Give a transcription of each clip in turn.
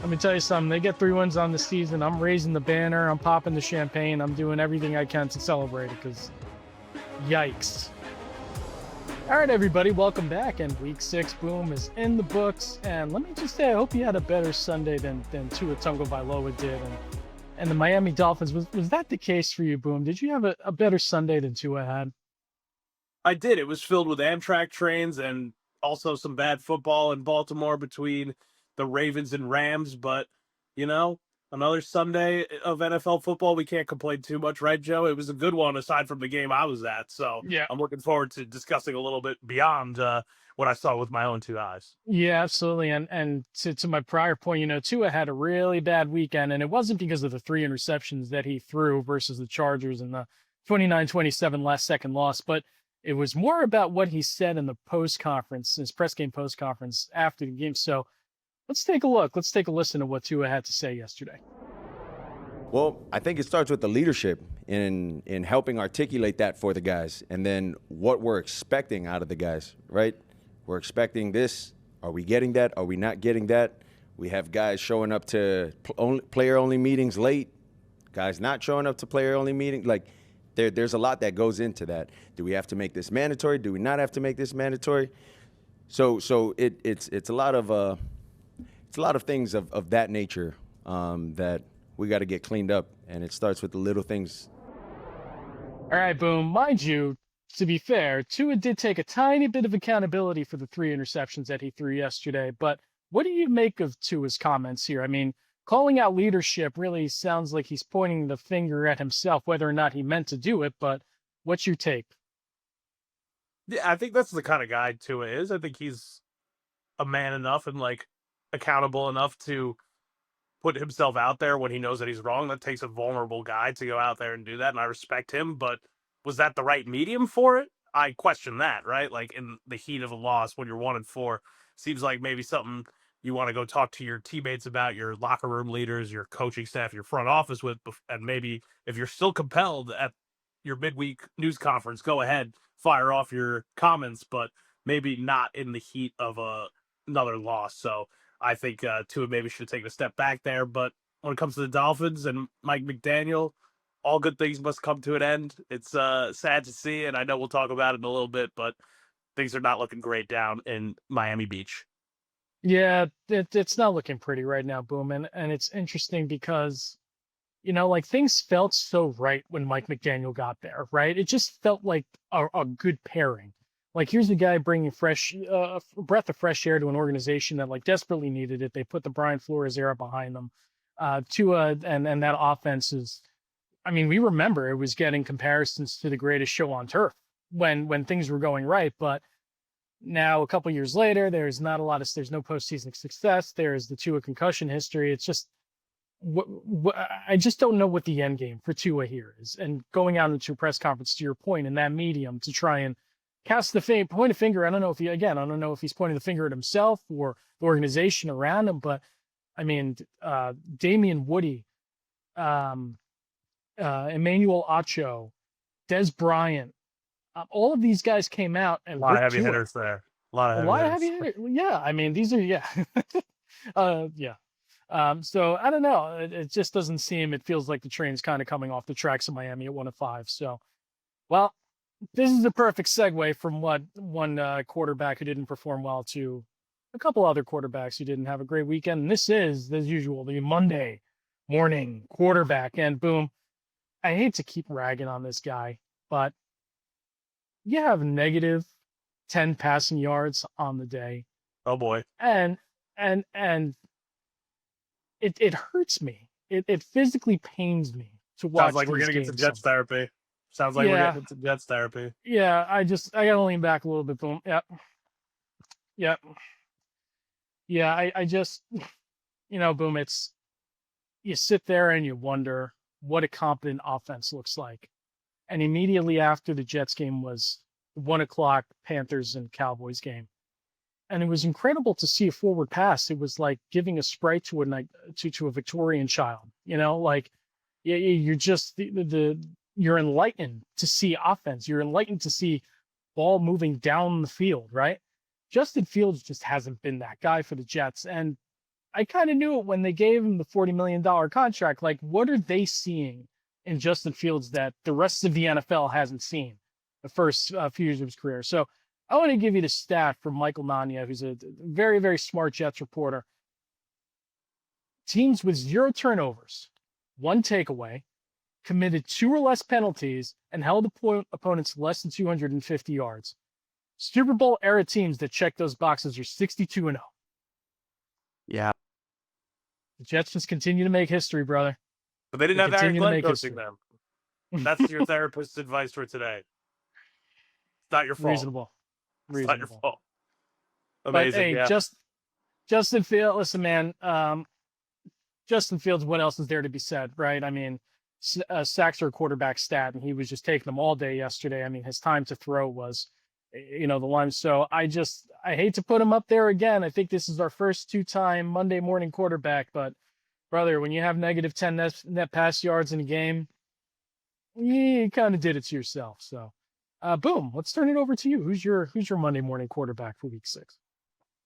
Let me tell you something. They get 3 wins on the season. I'm raising the banner. I'm popping the champagne. I'm doing everything I can to celebrate it because yikes. All right, everybody, welcome back. And week 6, boom, is in the books. And let me just say, I hope you had a better Sunday than Tua Tagovailoa did. And the Miami Dolphins, was that the case for you, Boom? Did you have a better Sunday than Tua had? I did. It was filled with Amtrak trains and also some bad football in Baltimore between the Ravens and Rams. But, another Sunday of NFL football. We can't complain too much, right, Joe? It was a good one aside from the game I was at. So Yeah. I'm looking forward to discussing a little bit beyond what I saw with my own 2 eyes. Yeah, absolutely. And to my prior point, Tua had a really bad weekend, and it wasn't because of the 3 interceptions that he threw versus the Chargers and the 29-27 last second loss, but it was more about what he said in the his press game post conference after the game. So let's take a look. Let's take a listen to what Tua had to say yesterday. Well, I think it starts with the leadership in helping articulate that for the guys, and then what we're expecting out of the guys, right? We're expecting this. Are we getting that? Are we not getting that? We have guys showing up to player-only meetings late, guys not showing up to player-only meetings. Like, there's a lot that goes into that. Do we have to make this mandatory? Do we not have to make this mandatory? So it's a lot of things of that nature that we got to get cleaned up, and it starts with the little things. All right, Boom. Mind you, to be fair, Tua did take a tiny bit of accountability for the 3 interceptions that he threw yesterday. But what do you make of Tua's comments here? I mean, calling out leadership really sounds like he's pointing the finger at himself, whether or not he meant to do it. But what's your take? Yeah, I think that's the kind of guy Tua is. I think he's a man enough and accountable enough to put himself out there when he knows that he's wrong. That takes a vulnerable guy to go out there and do that, and I respect him. But was that the right medium for it? I question that, right? Like, in the heat of a loss when you're 1-4, seems like maybe something you want to go talk to your teammates about, your locker room leaders, your coaching staff, your front office with, and maybe if you're still compelled at your midweek news conference, go ahead, fire off your comments, but maybe not in the heat of another loss. So I think Tua maybe should have taken a step back there. But when it comes to the Dolphins and Mike McDaniel, all good things must come to an end. It's sad to see, and I know we'll talk about it in a little bit, but things are not looking great down in Miami Beach. Yeah, it's not looking pretty right now, Boom. And it's interesting because, things felt so right when Mike McDaniel got there, right? It just felt like a good pairing. Like, here's a guy bringing fresh breath of fresh air to an organization that desperately needed it. They put the Brian Flores era behind them. Tua and that offense is, I mean, we remember it was getting comparisons to the greatest show on turf when things were going right. But now a couple years later, there's no postseason success. There's the Tua concussion history. It's just, I just don't know what the end game for Tua here is. And going out into a press conference, to your point, in that medium to try and cast point a finger. I don't know if he's pointing the finger at himself or the organization around him, but I mean, Damian Woody, Emmanuel Acho, Des Bryant, all of these guys came out and a lot of heavy hitters there. A lot of heavy hitters. Yeah, I mean, these are yeah. So I don't know. It just doesn't seem. It feels like the train's kind of coming off the tracks of Miami at 1-5. So, well, this is a perfect segue from one quarterback who didn't perform well to a couple other quarterbacks who didn't have a great weekend. And this is, as usual, the Monday morning quarterback. And Boom, I hate to keep ragging on this guy, but you have negative 10 passing yards on the day. Oh boy. And it hurts me. It physically pains me to watch. Sounds like we're gonna get some Jets therapy. Sounds like we're getting some Jets therapy. Yeah, I gotta lean back a little bit. Boom. Yep. Yeah, I just, Boom, it's, you sit there and you wonder what a competent offense looks like. And immediately after the Jets game was 1:00 Panthers and Cowboys game. And it was incredible to see a forward pass. It was like giving a Sprite to a Victorian child, you're just you're enlightened to see offense. You're enlightened to see ball moving down the field, right? Justin Fields just hasn't been that guy for the Jets. And I kind of knew it when they gave him the $40 million contract. Like, what are they seeing in Justin Fields that the rest of the NFL hasn't seen the first few years of his career? So I want to give you the stat from Michael Nania, who's a very, very smart Jets reporter. Teams with 0 turnovers, 1 takeaway, committed 2 or less penalties, and held opponents less than 250 yards. Super Bowl era teams that check those boxes are 62-0. Yeah. The Jets just continue to make history, brother. But they didn't have Aaron continue to Glenn make coaching history. them. That's your therapist's advice for today. It's not your fault. Reasonable. It's not your fault. But Amazing. hey, Yeah. Justin Fields, listen, man. Justin Fields, what else is there to be said, right? I mean, sacks are a quarterback stat, and he was just taking them all day yesterday. I mean, his time to throw was, the line. So I hate to put him up there again. I think this is our first 2-time Monday morning quarterback, but brother, when you have negative 10 net pass yards in a game, you kind of did it to yourself. So, boom, let's turn it over to you. Who's your Monday morning quarterback for week 6?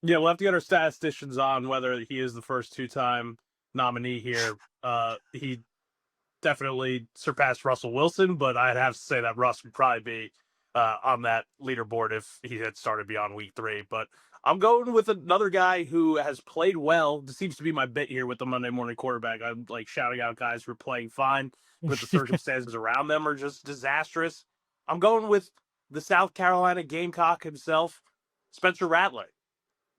Yeah, we'll have to get our statisticians on whether he is the first 2-time nominee here. He definitely surpassed Russell Wilson, but I'd have to say that Russ would probably be on that leaderboard if he had started beyond week 3. But I'm going with another guy who has played well. This seems to be my bit here with the Monday morning quarterback. I'm like shouting out guys who are playing fine, but the circumstances around them are just disastrous. I'm going with the South Carolina Gamecock himself, Spencer Rattler.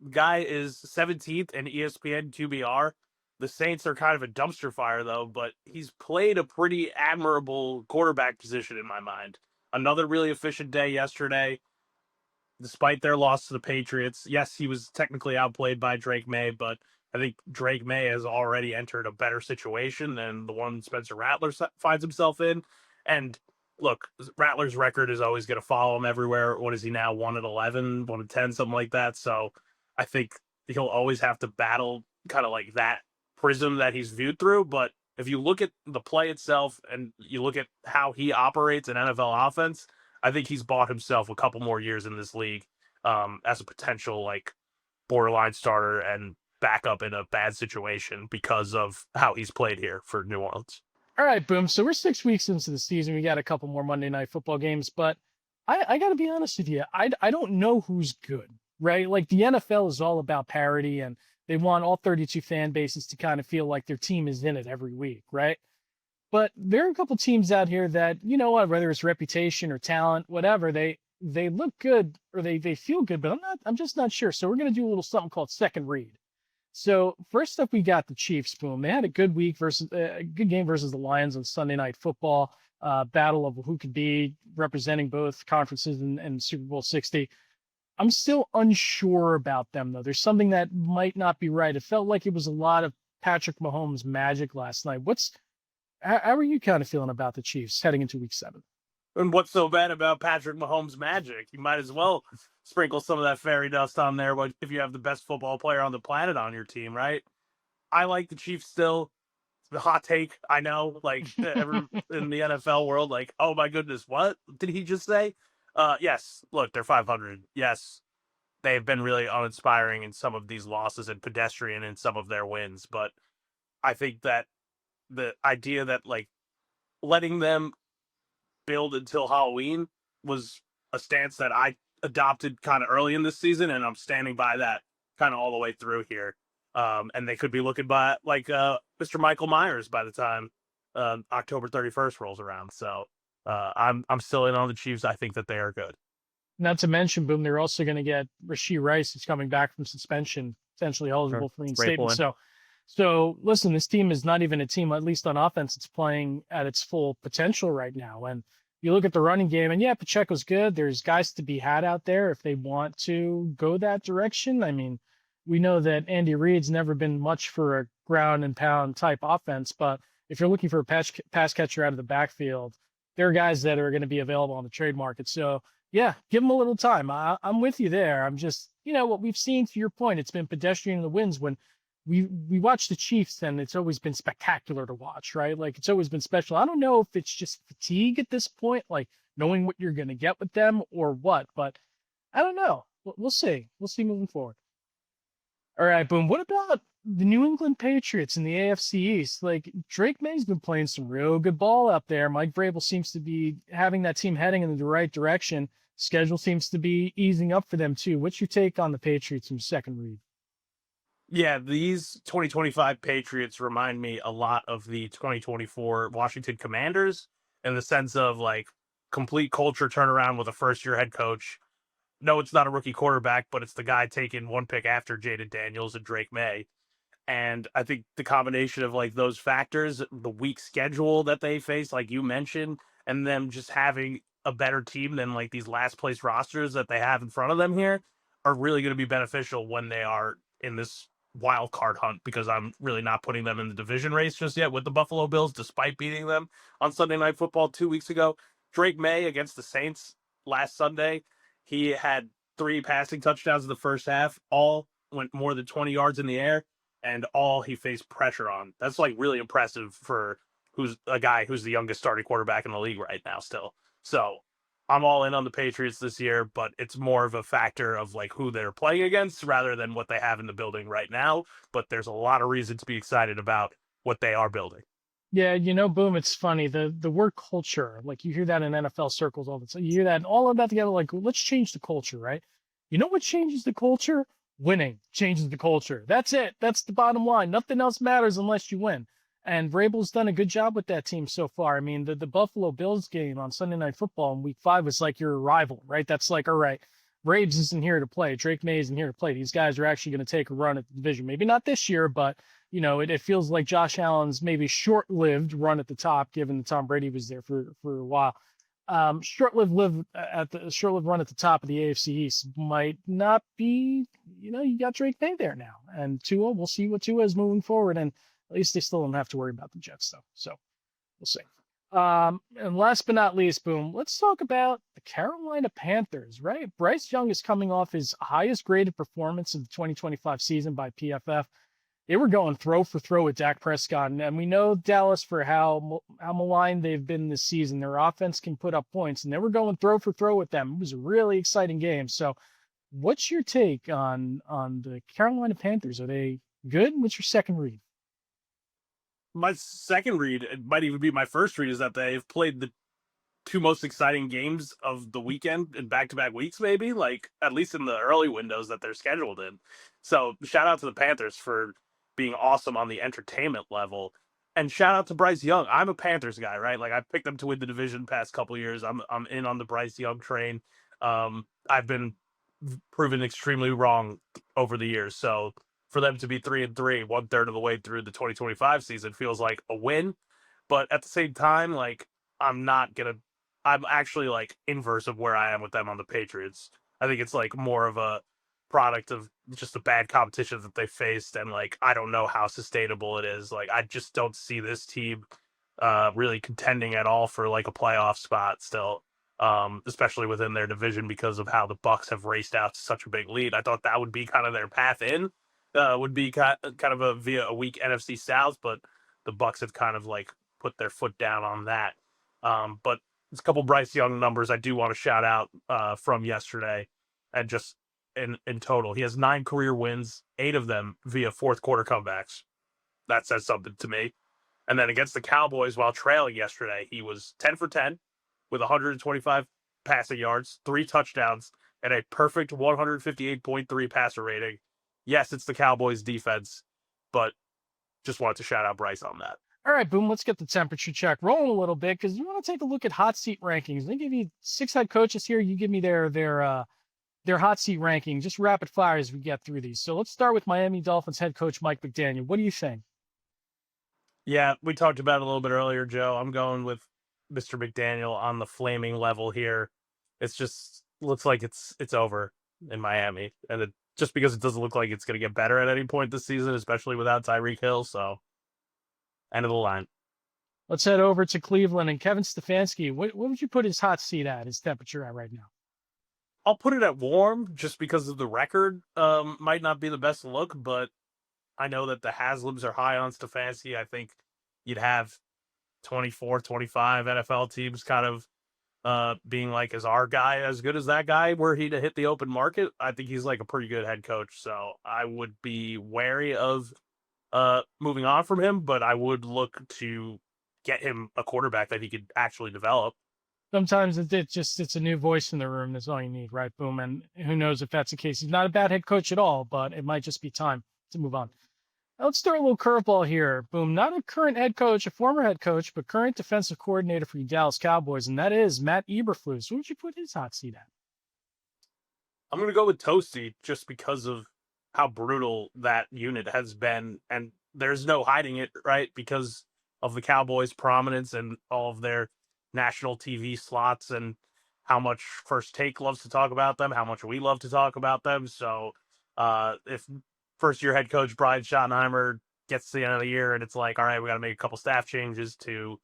The guy is 17th in ESPN QBR. The Saints are kind of a dumpster fire, though, but he's played a pretty admirable quarterback position in my mind. Another really efficient day yesterday, despite their loss to the Patriots. Yes, he was technically outplayed by Drake Maye, but I think Drake Maye has already entered a better situation than the one Spencer Rattler finds himself in. And look, Rattler's record is always going to follow him everywhere. What is he now? 1-11, 1-10, something like that. So I think he'll always have to battle kind of like that prism that he's viewed through. But if you look at the play itself and you look at how he operates in NFL offense, I think he's bought himself a couple more years in this league as a potential like borderline starter and backup in a bad situation because of how he's played here for New Orleans. All right, boom. So we're 6 weeks into the season. We got a couple more Monday Night Football games, but I got to be honest with you. I don't know who's good, right? Like the NFL is all about parity, and they want all 32 fan bases to kind of feel like their team is in it every week, right? But there are a couple teams out here that, you know what, whether it's reputation or talent, whatever, they look good or they feel good, but I'm just not sure. So we're going to do a little something called second read. So first up, we got the Chiefs. Boom. They had a good week a good game versus the Lions on Sunday Night Football. Battle of who could be representing both conferences and Super Bowl 60. I'm still unsure about them, though. There's something that might not be right. It felt like it was a lot of Patrick Mahomes magic last night. How are you kind of feeling about the Chiefs heading into week 7? And what's so bad about Patrick Mahomes' magic? You might as well sprinkle some of that fairy dust on there if you have the best football player on the planet on your team, right? I like the Chiefs still. The hot take, I know, like in the NFL world, like, oh my goodness, what did he just say? Yes, look, they're 500. Yes, they've been really uninspiring in some of these losses and pedestrian in some of their wins. But I think that the idea that like letting them build until Halloween was a stance that I adopted kind of early in this season, and I'm standing by that kind of all the way through here. And they could be looking by like Mr. Michael Myers by the time October 31st rolls around. So I'm still in on the Chiefs. I think that they are good. Not to mention, boom, they're also going to get Rashee Rice, who's coming back from suspension, potentially eligible for reinstatement. So listen, this team is not even a team, at least on offense, it's playing at its full potential right now. And you look at the running game, and yeah, Pacheco's good. There's guys to be had out there if they want to go that direction. I mean, we know that Andy Reid's never been much for a ground and pound type offense, but if you're looking for a pass catcher out of the backfield, there are guys that are going to be available on the trade market. So yeah, give them a little time. I'm with you there. I'm just, what we've seen, to your point, it's been pedestrian in the wins when we watch the Chiefs, and it's always been spectacular to watch, right? Like it's always been special. I don't know if it's just fatigue at this point, like knowing what you're going to get with them or what, but I don't know. We'll see. We'll see moving forward. All right, boom. What about the New England Patriots in the AFC East, like Drake Maye's been playing some real good ball out there. Mike Vrabel seems to be having that team heading in the right direction. Schedule seems to be easing up for them too. What's your take on the Patriots from second read? Yeah, these 2025 Patriots remind me a lot of the 2024 Washington Commanders in the sense of like complete culture turnaround with a first-year head coach. No, it's not a rookie quarterback, but it's the guy taking one pick after Jaden Daniels and Drake Maye. And I think the combination of like those factors, the weak schedule that they face, like you mentioned, and them just having a better team than like these last place rosters that they have in front of them here are really going to be beneficial when they are in this wild card hunt, because I'm really not putting them in the division race just yet with the Buffalo Bills, despite beating them on Sunday Night Football 2 weeks ago. Drake Maye against the Saints last Sunday, he had 3 passing touchdowns in the first half, all went more than 20 yards in the air, and all he faced pressure on. That's like really impressive for who's a guy who's the youngest starting quarterback in the league right now still. So I'm all in on the Patriots this year, but it's more of a factor of like who they're playing against rather than what they have in the building right now. But there's a lot of reason to be excited about what they are building. Yeah, Boom, it's funny. The word culture, like you hear that in NFL circles all the time. You hear that and all of that together, like, let's change the culture, right? You know what changes the culture? Winning changes the culture. That's it. That's the bottom line. Nothing else matters unless you win. And Vrabel's done a good job with that team so far. I mean, the Buffalo Bills game on Sunday Night Football in Week 5 was like your rival, right? That's like, all right, Braves isn't here to play. Drake Maye isn't here to play. These guys are actually going to take a run at the division. Maybe not this year, but it feels like Josh Allen's maybe short-lived run at the top, given that Tom Brady was there for a while. Short-lived run at the top of the AFC East might not be. You got Drake Maye there now, and Tua. We'll see what Tua is moving forward, and at least they still don't have to worry about the Jets though. So we'll see. And last but not least, Boom, let's talk about the Carolina Panthers, right? Bryce Young is coming off his highest graded performance of the 2025 season by PFF. They were going throw for throw with Dak Prescott, and we know Dallas for how maligned they've been this season. Their offense can put up points, and they were going throw for throw with them. It was a really exciting game. So what's your take on the Carolina Panthers? Are they good? What's your second read? My second read, it might even be my first read, is that they've played the 2 most exciting games of the weekend in back-to-back weeks, maybe, like at least in the early windows that they're scheduled in. So shout out to the Panthers for being awesome on the entertainment level, and shout out to Bryce Young. I'm a Panthers guy, right? Like I picked them to win the division past couple years. I'm in on the Bryce Young train. I've been proven extremely wrong over the years. So for them to be 3-3, 1/3 of the way through the 2025 season feels like a win. But at the same time, like I'm actually like inverse of where I am with them on the Patriots. I think it's like more of a product of just the bad competition that they faced, and like I don't know how sustainable it is. Like I just don't see this team really contending at all for like a playoff spot still. Especially within their division because of how the Bucks have raced out to such a big lead. I thought that would be kind of their path in, would be kind of via a weak NFC South, but the Bucks have kind of like put their foot down on that. But there's a couple Bryce Young numbers I do want to shout out from yesterday, and just in total, he has 9 career wins, 8 of them via fourth quarter comebacks. That says something to me. And then against the Cowboys, while trailing yesterday, he was 10 for 10 with 125 passing yards, 3 touchdowns, and a perfect 158.3 passer rating. Yes, it's the Cowboys defense, but just wanted to shout out Bryce on that. All right, Boom, let's get the temperature check rolling a little bit, because you want to take a look at hot seat rankings. They give you 6 head coaches here. You give me their hot seat ranking, just rapid fire as we get through these. So let's start with Miami Dolphins head coach Mike McDaniel. What do you think? Yeah, we talked about it a little bit earlier, Joe. I'm going with Mr. McDaniel on the flaming level here. It's just looks like it's over in Miami, and just because it doesn't look like it's going to get better at any point this season, especially without Tyreek Hill. So, end of the line. Let's head over to Cleveland and Kevin Stefanski. What would you put his hot seat at, his temperature at right now? I'll put it at warm just because of the record. Might not be the best look, but I know that the Haslams are high on Stefanski. I think you'd have 24, 25 NFL teams kind of being like, is our guy as good as that guy were he to hit the open market? I think he's like a pretty good head coach. So I would be wary of moving on from him, but I would look to get him a quarterback that he could actually develop. Sometimes it's a new voice in the room. That's all you need, right? Boom. And who knows if that's the case. He's not a bad head coach at all, but it might just be time to move on. Now let's start a little curveball here. Boom. Not a current head coach, a former head coach, but current defensive coordinator for the Dallas Cowboys, and that is Matt Eberflus. Who would you put his hot seat at? I'm going to go with Toasty just because of how brutal that unit has been. And there's no hiding it, right? Because of the Cowboys' prominence and all of their national TV slots and how much First Take loves to talk about them, how much we love to talk about them. So if first-year head coach Brian Schottenheimer gets to the end of the year and it's like, all right, we got to make a couple staff changes to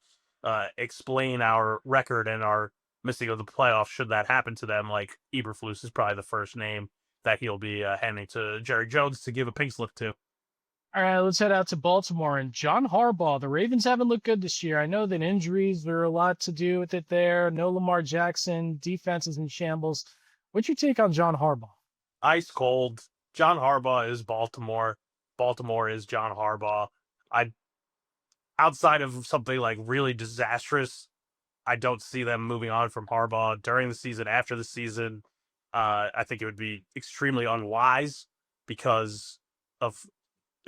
explain our record and our missing of the playoffs should that happen to them, like Eberflus is probably the first name that he'll be handing to Jerry Jones to give a pink slip to. All right, let's head out to Baltimore and John Harbaugh. The Ravens haven't looked good this year. I know that injuries are a lot to do with it there. No Lamar Jackson, defense is in shambles. What's your take on John Harbaugh? Ice cold. John Harbaugh is Baltimore. Baltimore is John Harbaugh. Outside of something like really disastrous, I don't see them moving on from Harbaugh during the season, after the season. I think it would be extremely unwise because of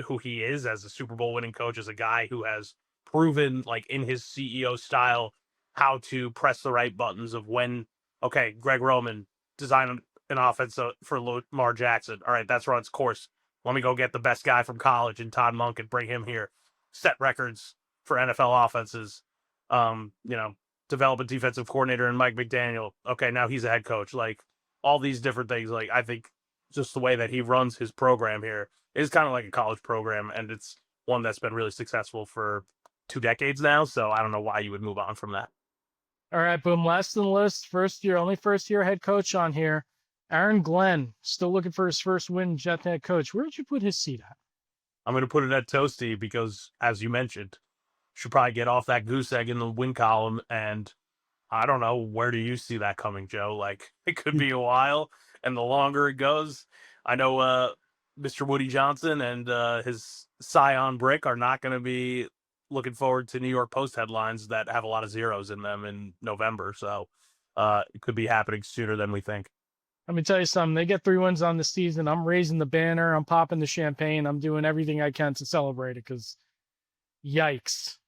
who he is as a Super Bowl winning coach, as a guy who has proven, like in his CEO style, how to press the right buttons of when, okay, Greg Roman designed an offense for Lamar Jackson. All right, that's run its course. Let me go get the best guy from college and Todd Monk and bring him here. Set records for NFL offenses. Develop a defensive coordinator in Mike McDaniel. Okay, now he's a head coach. Like all these different things. Like I think just the way that he runs his program here is kind of like a college program, and it's one that's been really successful for 2 decades now. So I don't know why you would move on from that. All right, boom. Last on the list, first year head coach on here. Aaron Glenn, still looking for his first win, Jet head coach. Where would you put his seat at? I'm going to put it at Toasty because, as you mentioned, should probably get off that goose egg in the win column. And I don't know, where do you see that coming, Joe? Like, it could be a while, and the longer it goes, I know Mr. Woody Johnson and his Scion Brick are not going to be looking forward to New York Post headlines that have a lot of zeros in them in November. So it could be happening sooner than we think. Let me tell you something. They get 3 wins on the season. I'm raising the banner. I'm popping the champagne. I'm doing everything I can to celebrate it because yikes.